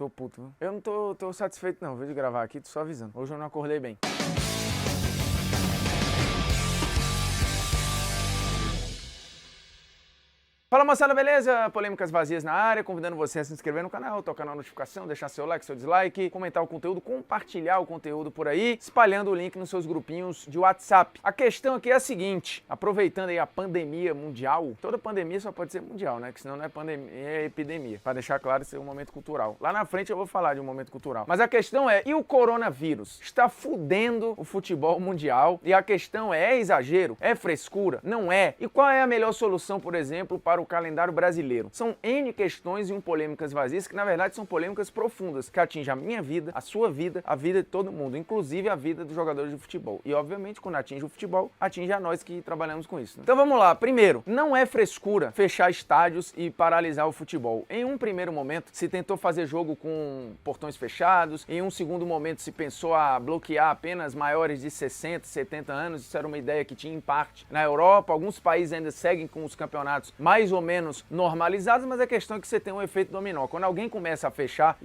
Tô puto, viu? Eu não tô satisfeito não, viu, de gravar aqui, tô só avisando. Hoje eu não acordei bem. Fala moçada, beleza? Polêmicas vazias na área, convidando você a se inscrever no canal, tocar na notificação, deixar seu like, seu dislike, comentar o conteúdo, compartilhar o conteúdo por aí, espalhando o link nos seus grupinhos de WhatsApp. A questão aqui é a seguinte, aproveitando aí a pandemia mundial, toda pandemia só pode ser mundial, né? Que senão não é pandemia, é epidemia. Pra deixar claro, isso é um momento cultural. Lá na frente eu vou falar de um momento cultural. Mas a questão é, e o coronavírus? Está fudendo o futebol mundial? E a questão é exagero? É frescura? Não é? E qual é a melhor solução, por exemplo, para o calendário brasileiro? São N questões e polêmicas vazias que na verdade são polêmicas profundas, que atingem a minha vida, a sua vida, a vida de todo mundo, inclusive a vida dos jogadores de futebol. E obviamente quando atinge o futebol, atinge a nós que trabalhamos com isso, né? Então vamos lá, primeiro, não é frescura fechar estádios e paralisar o futebol. Em um primeiro momento se tentou fazer jogo com portões fechados, em um segundo momento se pensou a bloquear apenas maiores de 60, 70 anos, isso era uma ideia que tinha em parte na Europa, alguns países ainda seguem com os campeonatos mais ou menos normalizados, mas a questão é que você tem um efeito dominó. Quando alguém começa a fechar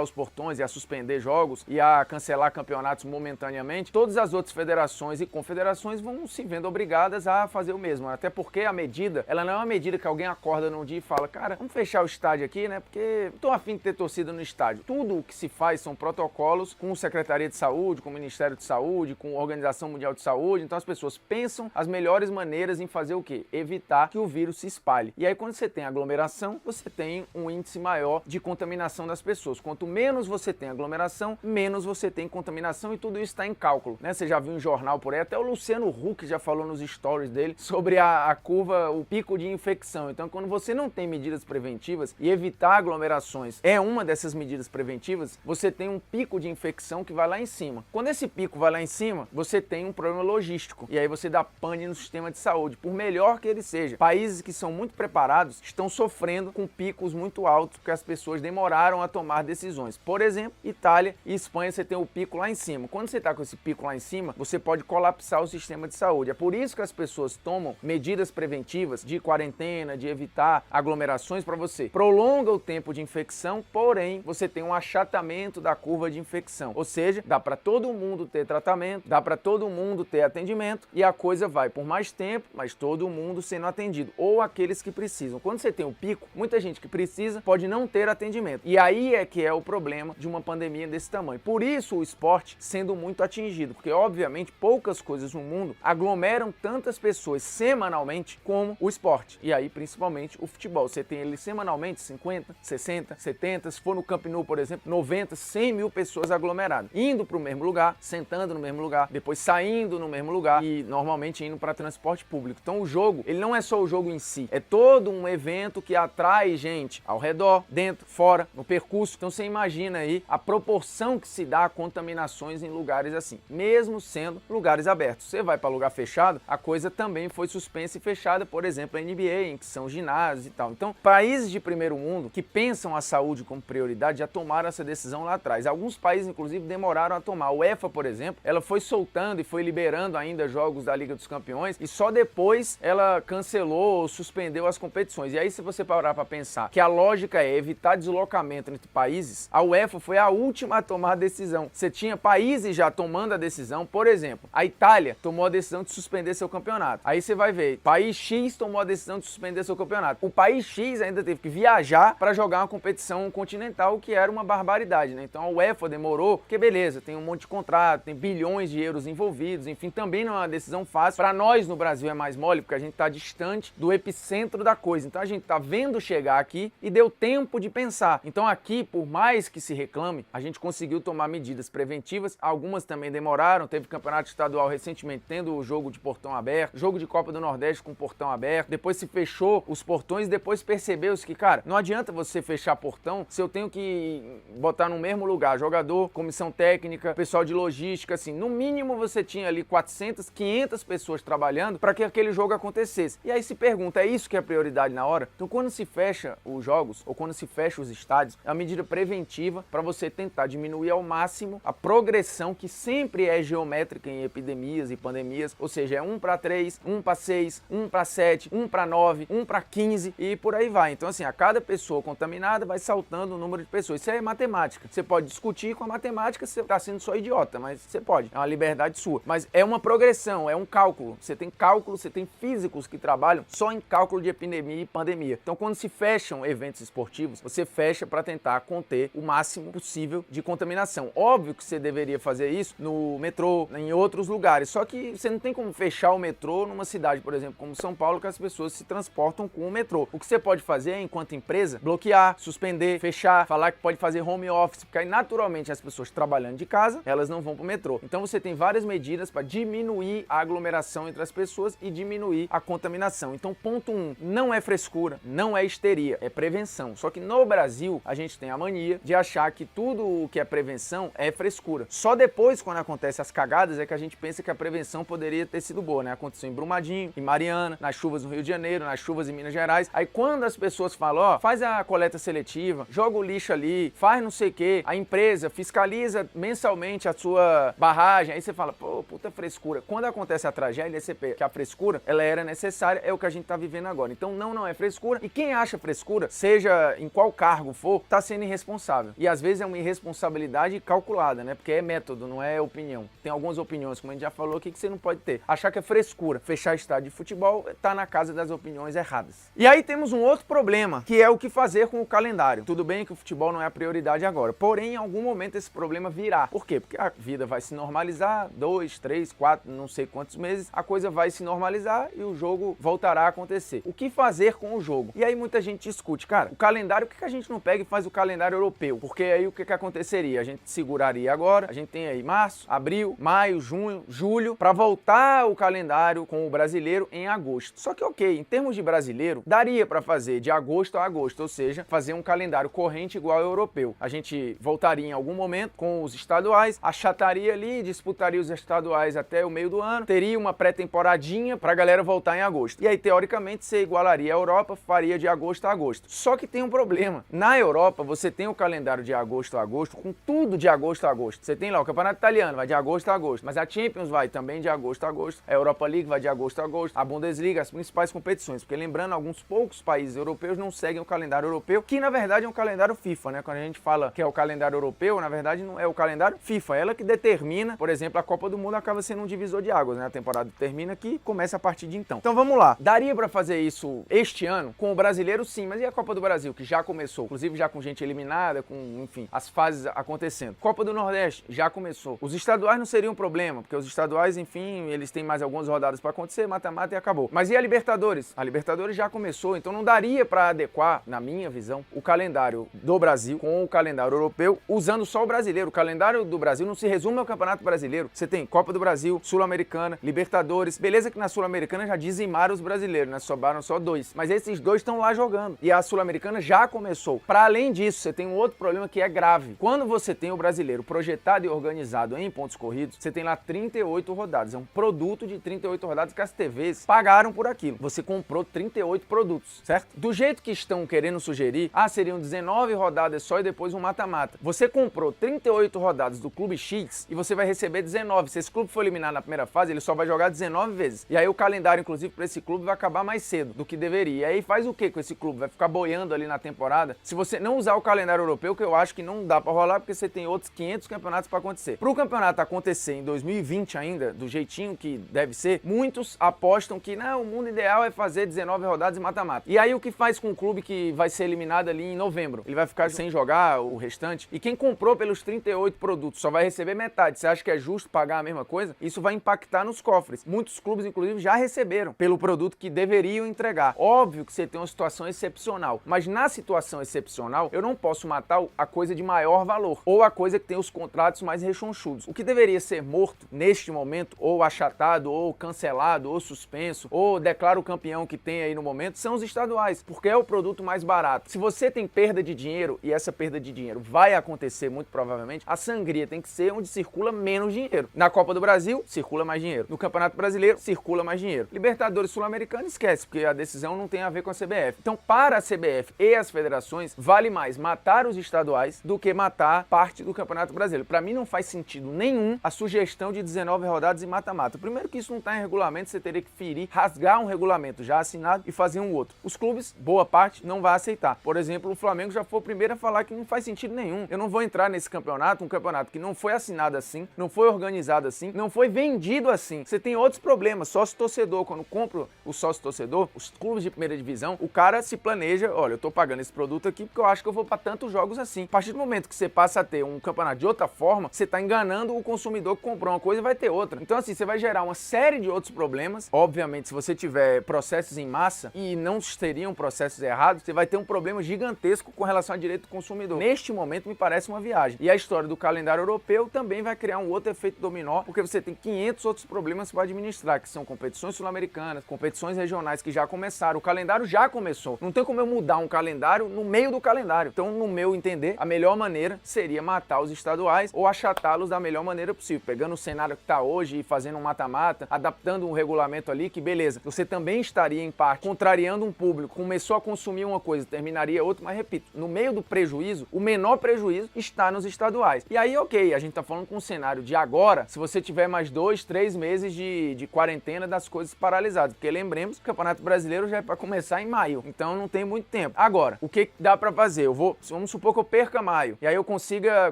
os portões e a suspender jogos e a cancelar campeonatos momentaneamente, todas as outras federações e confederações vão se vendo obrigadas a fazer o mesmo. Até porque a medida, ela não é uma medida que alguém acorda num dia e fala, cara, vamos fechar o estádio aqui, né? Porque não tô afim de ter torcida no estádio. Tudo o que se faz são protocolos com a Secretaria de Saúde, com o Ministério de Saúde, com a Organização Mundial de Saúde. Então as pessoas pensam as melhores maneiras em fazer o quê? Evitar que o vírus se espalhe. E aí quando você tem aglomeração, você tem um índice maior de contaminação das pessoas. Quanto menos você tem aglomeração, menos você tem contaminação e tudo isso está em cálculo, né? Você já viu em jornal por aí, até o Luciano Huck já falou nos stories dele sobre a curva, o pico de infecção. Então quando você não tem medidas preventivas e evitar aglomerações é uma dessas medidas preventivas, você tem um pico de infecção que vai lá em cima. Quando esse pico vai lá em cima, você tem um problema logístico e aí você dá pane no sistema de saúde, por melhor que ele seja. Países que são muito preparados estão sofrendo com picos muito altos porque as pessoas demoraram a tomar decisões. Por exemplo, Itália e Espanha, você tem o pico lá em cima. Quando você está com esse pico lá em cima, você pode colapsar o sistema de saúde. É por isso que as pessoas tomam medidas preventivas de quarentena, de evitar aglomerações para você. Prolonga o tempo de infecção, porém, você tem um achatamento da curva de infecção. Ou seja, dá para todo mundo ter tratamento, dá para todo mundo ter atendimento e a coisa vai por mais tempo, mas todo mundo sendo atendido. Ou aqueles que precisam. Quando você tem um pico, muita gente que precisa pode não ter atendimento. E aí é que é o problema de uma pandemia desse tamanho. Por isso o esporte sendo muito atingido, porque obviamente poucas coisas no mundo aglomeram tantas pessoas semanalmente como o esporte. E aí principalmente o futebol. Você tem ele semanalmente 50, 60, 70, se for no Camp Nou, por exemplo, 90, 100 mil pessoas aglomeradas. Indo para o mesmo lugar, sentando no mesmo lugar, depois saindo no mesmo lugar e normalmente indo para transporte público. Então o jogo, ele não é só o jogo em si, é todo um evento que atrai gente ao redor, dentro, fora, no percurso. Então você imagina aí a proporção que se dá a contaminações em lugares assim, mesmo sendo lugares abertos. Você vai para lugar fechado, a coisa também foi suspensa e fechada, por exemplo, a NBA, em que são ginásios e tal. Então, países de primeiro mundo que pensam a saúde como prioridade já tomaram essa decisão lá atrás. Alguns países, inclusive, demoraram a tomar. A UEFA, por exemplo, ela foi soltando e foi liberando ainda jogos da Liga dos Campeões e só depois ela cancelou ou suspendeu as competições. E aí, se você parar para pensar que a lógica é evitar deslocamento entre países, a UEFA foi a última a tomar a decisão. Você tinha países já tomando a decisão, por exemplo, a Itália tomou a decisão de suspender seu campeonato. Aí você vai ver, país X tomou a decisão de suspender seu campeonato. O país X ainda teve que viajar para jogar uma competição continental, o que era uma barbaridade, né? Então a UEFA demorou, porque beleza, tem um monte de contrato, tem bilhões de euros envolvidos, enfim, também não é uma decisão fácil. Para nós no Brasil é mais mole, porque a gente está distante do epicentro da coisa. Então a gente tá vendo chegar aqui e deu tempo de pensar. Então aqui, por mais que se reclame, a gente conseguiu tomar medidas preventivas. Algumas também demoraram. Teve campeonato estadual recentemente tendo o jogo de portão aberto, jogo de Copa do Nordeste com portão aberto. Depois se fechou os portões, depois percebeu-se que, cara, não adianta você fechar portão se eu tenho que botar no mesmo lugar jogador, comissão técnica, pessoal de logística, assim. No mínimo você tinha ali 400, 500 pessoas trabalhando para que aquele jogo acontecesse. E aí se pergunta, é isso que que é prioridade na hora. Então quando se fecha os jogos, ou quando se fecha os estádios, é uma medida preventiva para você tentar diminuir ao máximo a progressão que sempre é geométrica em epidemias e pandemias, ou seja, é 1 para 3, 1 para 6, 1 para 7, 1 para 9, 1 para 15 e por aí vai. Então assim, a cada pessoa contaminada vai saltando o número de pessoas. Isso é matemática. Você pode discutir com a matemática, você está sendo só idiota, mas você pode. É uma liberdade sua. Mas é uma progressão, é um cálculo. Você tem cálculo, você tem físicos que trabalham só em cálculo de epidemia e pandemia. Então quando se fecham eventos esportivos, você fecha para tentar conter o máximo possível de contaminação. Óbvio que você deveria fazer isso no metrô, em outros lugares, só que você não tem como fechar o metrô numa cidade, por exemplo, como São Paulo, que as pessoas se transportam com o metrô. O que você pode fazer é, enquanto empresa, bloquear, suspender, fechar, falar que pode fazer home office, porque aí naturalmente as pessoas trabalhando de casa, elas não vão para o metrô. Então você tem várias medidas para diminuir a aglomeração entre as pessoas e diminuir a contaminação. Então ponto 1, não é frescura, não é histeria, é prevenção. Só que no Brasil a gente tem a mania de achar que tudo o que é prevenção é frescura. Só depois, quando acontecem as cagadas, é que a gente pensa que a prevenção poderia ter sido boa, né? Aconteceu em Brumadinho, em Mariana, nas chuvas no Rio de Janeiro, nas chuvas em Minas Gerais. Aí quando as pessoas falam, ó, faz a coleta seletiva, joga o lixo ali, faz não sei o quê, a empresa fiscaliza mensalmente a sua barragem, aí você fala, pô, puta frescura. Quando acontece a tragédia, você vê que a frescura, ela era necessária, é o que a gente tá vivendo agora. Então não é frescura. E quem acha frescura, seja em qual cargo for, tá sendo irresponsável. E às vezes é uma irresponsabilidade calculada, né? Porque é método, não é opinião. Tem algumas opiniões, como a gente já falou aqui, que você não pode ter. Achar que é frescura, fechar estádio de futebol, tá na casa das opiniões erradas. E aí temos um outro problema, que é o que fazer com o calendário. Tudo bem que o futebol não é a prioridade agora, porém em algum momento esse problema virá. Por quê? Porque a vida vai se normalizar, 2, 3, 4, não sei quantos meses, a coisa vai se normalizar e o jogo voltará a acontecer. O que fazer com o jogo? E aí muita gente discute, cara, o calendário, por que a gente não pega e faz o calendário europeu? Porque aí o que aconteceria? A gente seguraria agora, a gente tem aí março, abril, maio, junho, julho, para voltar o calendário com o brasileiro em agosto. Só que ok, em termos de brasileiro, daria para fazer de agosto a agosto, ou seja, fazer um calendário corrente igual ao europeu. A gente voltaria em algum momento com os estaduais, achataria ali, disputaria os estaduais até o meio do ano, teria uma pré-temporadinha pra galera voltar em agosto. E aí, teoricamente, você igualaria a Europa, faria de agosto a agosto. Só que tem um problema. Na Europa, você tem o calendário de agosto a agosto, com tudo de agosto a agosto. Você tem lá o Campeonato Italiano, vai de agosto a agosto, mas a Champions vai também de agosto a agosto, a Europa League vai de agosto a agosto, a Bundesliga, as principais competições. Porque lembrando, alguns poucos países europeus não seguem o calendário europeu, que na verdade é um calendário FIFA, né? Quando a gente fala que é o calendário europeu, na verdade não é o calendário FIFA, ela que determina, por exemplo, a Copa do Mundo acaba sendo um divisor de águas, né? A temporada termina aqui, começa a partir de então. Então vamos lá, daria pra fazer isso este ano? Com o brasileiro sim, mas e a Copa do Brasil, que já começou, inclusive já com gente eliminada, com, enfim, as fases acontecendo. Copa do Nordeste já começou. Os estaduais não seriam um problema, porque os estaduais, enfim, eles têm mais algumas rodadas pra acontecer, mata-mata e acabou. Mas e a Libertadores? A Libertadores já começou, então não daria pra adequar, na minha visão, o calendário do Brasil com o calendário europeu, usando só o brasileiro. O calendário do Brasil não se resume ao Campeonato Brasileiro. Você tem Copa do Brasil, Sul-Americana, Libertadores. Beleza que na Sul-Americana já dizimaram os brasileiros, né? Sobraram só 2. Mas esses 2 estão lá jogando. E a Sul-Americana já começou. Para além disso, você tem um outro problema que é grave. Quando você tem o brasileiro projetado e organizado em pontos corridos, você tem lá 38 rodadas. É um produto de 38 rodadas que as TVs pagaram por aquilo. Você comprou 38 produtos, certo? Do jeito que estão querendo sugerir, seriam 19 rodadas só e depois um mata-mata. Você comprou 38 rodadas do Clube X e você vai receber 19. Se esse clube for eliminado na primeira fase, ele só vai jogar 19 vezes. E aí o calendário, inclusive, para esse clube vai acabar mais cedo do que deveria. E aí faz o que com esse clube? Vai ficar boiando ali na temporada? Se você não usar o calendário europeu, que eu acho que não dá para rolar, porque você tem outros 500 campeonatos para acontecer. Para o campeonato acontecer em 2020 ainda, do jeitinho que deve ser, muitos apostam que não, o mundo ideal é fazer 19 rodadas e mata-mata. E aí o que faz com o clube que vai ser eliminado ali em novembro? Ele vai ficar sem jogar o restante. E quem comprou pelos 38 produtos só vai receber metade. Você acha que é justo pagar a mesma coisa? Isso vai impactar nos cofres. Muitos clubes, inclusive, já receberam pelo produto que deveriam entregar. Óbvio que você tem uma situação excepcional, mas na situação excepcional, eu não posso matar a coisa de maior valor, ou a coisa que tem os contratos mais rechonchudos. O que deveria ser morto neste momento, ou achatado, ou cancelado, ou suspenso, ou declara o campeão que tem aí no momento, são os estaduais, porque é o produto mais barato. Se você tem perda de dinheiro, e essa perda de dinheiro vai acontecer muito provavelmente, a sangria tem que ser onde circula menos dinheiro. Na Copa do Brasil, circula mais dinheiro. No Campeonato Brasileiro, circula mais dinheiro. Libertadores Sul-Americano, esquece, porque a decisão não tem a ver com a CBF. Então, para a CBF e as federações, vale mais matar os estaduais do que matar parte do Campeonato Brasileiro. Para mim não faz sentido nenhum a sugestão de 19 rodadas e mata-mata. Primeiro que isso não está em regulamento, você teria que ferir, rasgar um regulamento já assinado e fazer um outro. Os clubes, boa parte, não vai aceitar. Por exemplo, o Flamengo já foi o primeiro a falar que não faz sentido nenhum. Eu não vou entrar nesse campeonato, um campeonato que não foi assinado assim, não foi organizado assim, não foi vendido assim. Você tem outros problemas. Sócio-torcedor, quando compra o sócio-torcedor, os clubes de primeira divisão, o cara se planeja, olha, eu tô pagando esse produto aqui porque eu acho que eu vou para tantos jogos assim. A partir do momento que você passa a ter um campeonato de outra forma, você tá enganando o consumidor que comprou uma coisa e vai ter outra. Então assim, você vai gerar uma série de outros problemas. Obviamente, se você tiver processos em massa e não seriam processos errados, você vai ter um problema gigantesco com relação ao direito do consumidor. Neste momento, me parece uma viagem. E a história do calendário europeu também vai criar um outro efeito dominó, porque você tem 500 outros problemas para administrar, que são competições sul-americanas, competições regionais que já começaram. O calendário já começou. Não tem como eu mudar um calendário no meio do calendário. Então, no meu entender, a melhor maneira seria matar os estaduais ou achatá-los da melhor maneira possível, pegando o cenário que está hoje e fazendo um mata-mata, adaptando um regulamento ali, que beleza, você também estaria em parte contrariando um público, começou a consumir uma coisa, terminaria outra, mas repito, no meio do prejuízo, o menor prejuízo está nos estaduais. E aí, ok, a gente tá falando com um cenário de agora, se você tiver mais 2, 3 meses de quarentena das coisas paralisadas, porque lembremos que o Campeonato Brasileiro já é para começar em maio, então não tem muito tempo. Agora, o que dá para fazer? Vamos supor que eu perca maio, e aí eu consiga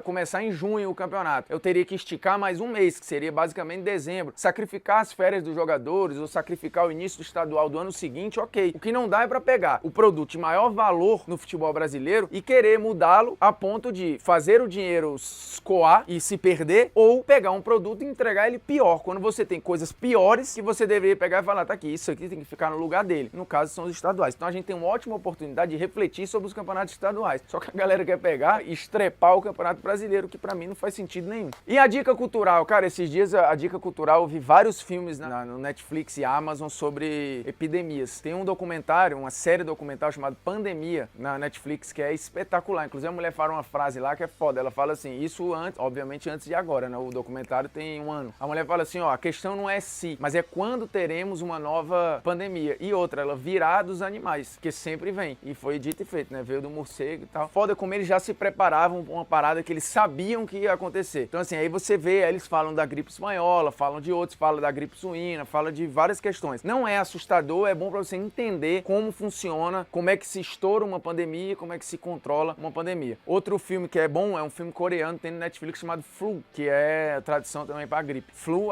começar em junho o campeonato. Eu teria que esticar mais um mês, que seria basicamente dezembro, sacrificar as férias dos jogadores, ou sacrificar o início do estadual do ano seguinte, ok. O que não dá é para pegar o produto de maior valor no futebol brasileiro e querer mudá-lo a ponto de fazer o dinheiro escoar e se perder, ou pegar um produto e entregar ele pior, quando você tem coisas piores que você deveria pegar e falar, tá aqui, isso aqui tem que ficar no lugar dele. No caso, são os estaduais. Então a gente tem uma ótima oportunidade de refletir sobre os campeonatos estaduais. Só que a galera quer pegar e estrepar o Campeonato Brasileiro, que pra mim não faz sentido nenhum. E a dica cultural, cara, esses dias a dica cultural, eu vi vários filmes no Netflix e Amazon sobre epidemias. Tem um documentário, uma série documental chamada Pandemia na Netflix, que é espetacular. Inclusive a mulher fala uma frase lá que é foda. Ela fala assim, isso antes, obviamente antes de agora, né? O documentário tem 1 ano. A mulher fala assim, ó, a questão não é se, mas é quando teremos uma nova pandemia. E outra, ela virá dos animais, que sempre vem. E foi dito e feito, né? Veio do morcego e tal. Foda como eles já se preparavam pra uma parada que eles sabiam que ia acontecer. Então assim, aí você vê, aí eles falam da gripe espanhola, falam de outros, falam da gripe suína, falam de várias questões. Não é assustador, é bom pra você entender como funciona, como é que se estoura uma pandemia, como é que se controla uma pandemia. Outro filme que é bom é um filme coreano, tem no Netflix, chamado Flu, que é tradução também para gripe. Flu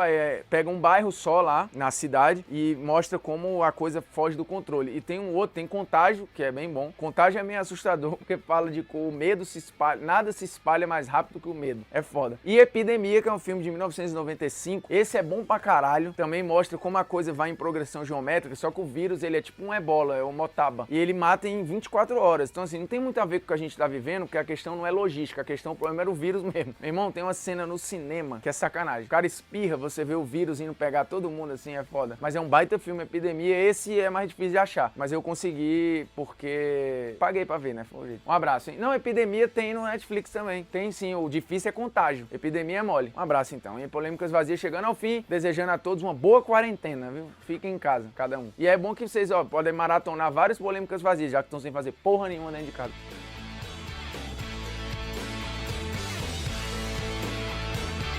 pega um bairro só lá na cidade e mostra como a coisa foge do controle. E tem um outro, tem Contágio, que é bem bom. Contágio é meio assustador, porque fala de que o medo se espalha, nada se espalha mais rápido que o medo. É foda. E Epidemia, que é um filme de 1995, esse é bom pra caralho, também mostra como a coisa vai em progressão geométrica, só que o vírus, ele é tipo um ebola, é um motaba, e ele mata em 24 horas. Então assim, não tem muito a ver com o que a gente tá vivendo, porque a questão não é logística, a questão, o problema era o vírus mesmo. Meu irmão, tem uma cena no cinema que é sacanagem. O cara espirra, você vê o vírus indo pegar todo mundo, assim, é foda. Mas é um baita filme, Epidemia, esse é mais difícil de achar, mas eu consegui porque paguei pra ver, né? Foi um jeito. Um abraço, hein? Não, Epidemia tem no Netflix também. Tem sim, o difícil é Contágio. Epidemia é mole. Um abraço então. E Polêmicas Vazias chegando ao fim, desejando a todos uma boa quarentena, viu? Fiquem em casa, cada um. E é bom que vocês, ó, podem maratonar várias Polêmicas Vazias, já que estão sem fazer porra nenhuma dentro de casa.